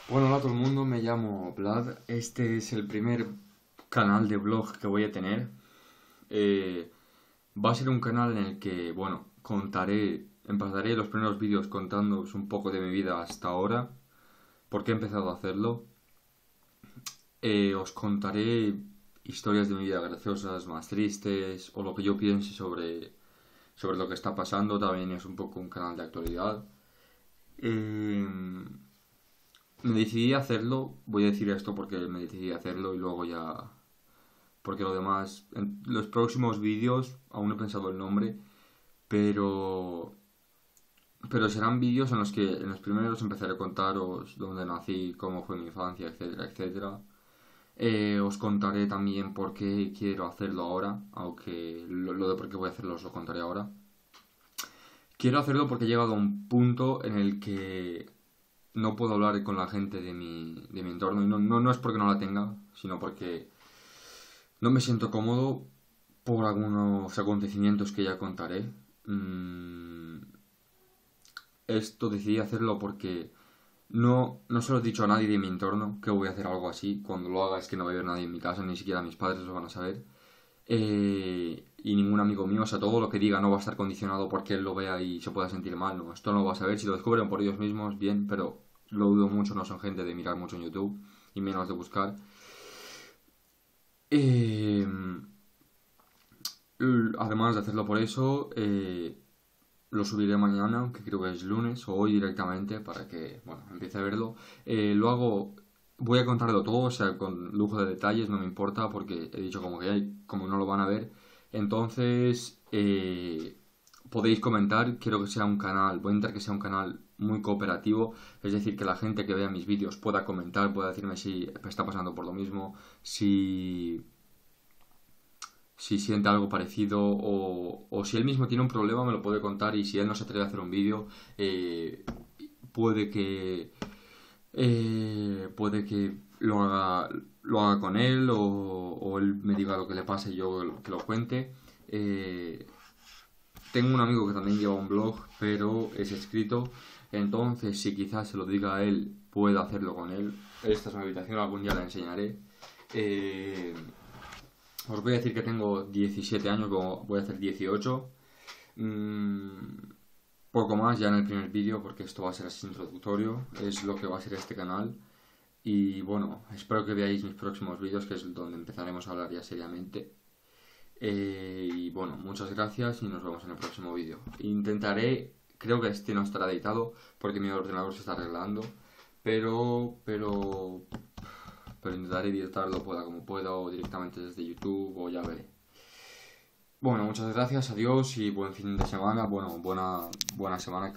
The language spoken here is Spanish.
Bueno, hola a todo el mundo, me llamo Vlad. Este es el primer canal de vlog que voy a tener. Eh, Va a ser un canal en el que, bueno, empezaré los primeros vídeos contándoos un poco de mi vida hasta ahora, por qué he empezado a hacerlo. Os contaré historias de mi vida graciosas, más tristes, o lo que yo piense sobre lo que está pasando. También es un poco un canal de actualidad. Eh, Me decidí a hacerlo, voy a decir esto porque me decidí a hacerlo y luego ya... Porque lo demás, en los próximos vídeos, aún no he pensado el nombre, pero... Pero serán vídeos en los que en los primeros empezaré a contaros dónde nací, cómo fue mi infancia, etcétera, etcétera. Os contaré también por qué quiero hacerlo ahora, aunque lo de por qué voy a hacerlo os lo contaré ahora. Quiero hacerlo porque he llegado a un punto en el que no puedo hablar con la gente de mi entorno. Y no es porque no la tenga, sino porque no me siento cómodo por algunos acontecimientos que ya contaré. Esto decidí hacerlo porque no se lo he dicho a nadie de mi entorno que voy a hacer algo así. Cuando lo haga es que no va a haber nadie en mi casa, ni siquiera mis padres lo van a saber. Y ningún amigo mío, o sea, todo lo que diga no va a estar condicionado porque él lo vea y se pueda sentir mal, no, esto no lo va a saber, si lo descubren por ellos mismos, bien, pero lo dudo mucho, no son gente de mirar mucho en YouTube, y menos de buscar. Eh, Además de hacerlo por eso, lo subiré mañana, que creo que es lunes, o hoy directamente, para que, bueno, empiece a verlo. Lo hago, voy a contarlo todo, o sea, con lujo de detalles, no me importa, porque he dicho como que hay, como no lo van a ver. Entonces, podéis comentar, quiero que sea un canal, voy a intentar que sea un canal muy cooperativo, es decir, que la gente que vea mis vídeos pueda comentar, pueda decirme si está pasando por lo mismo, si siente algo parecido o si él mismo tiene un problema me lo puede contar, y si él no se atreve a hacer un vídeo, puede que puede que lo haga con él, o él me diga lo que le pase y yo que lo cuente. Tengo un amigo que también lleva un blog, pero es escrito, entonces si quizás se lo diga a él, pueda hacerlo con él. Esta es mi habitación, algún día la enseñaré. Eh, Os voy a decir que tengo 17 años, voy a hacer 18. Poco más ya en el primer vídeo, porque esto va a ser así introductorio, es lo que va a ser este canal. Y bueno, espero que veáis mis próximos vídeos, que es donde empezaremos a hablar ya seriamente. Y bueno, muchas gracias y nos vemos en el próximo vídeo. Intentaré, creo que este no estará editado porque mi ordenador se está arreglando, pero intentaré editarlo como pueda, o directamente desde YouTube, o ya veré. Bueno, muchas gracias, adiós y buen fin de semana, bueno, buena semana.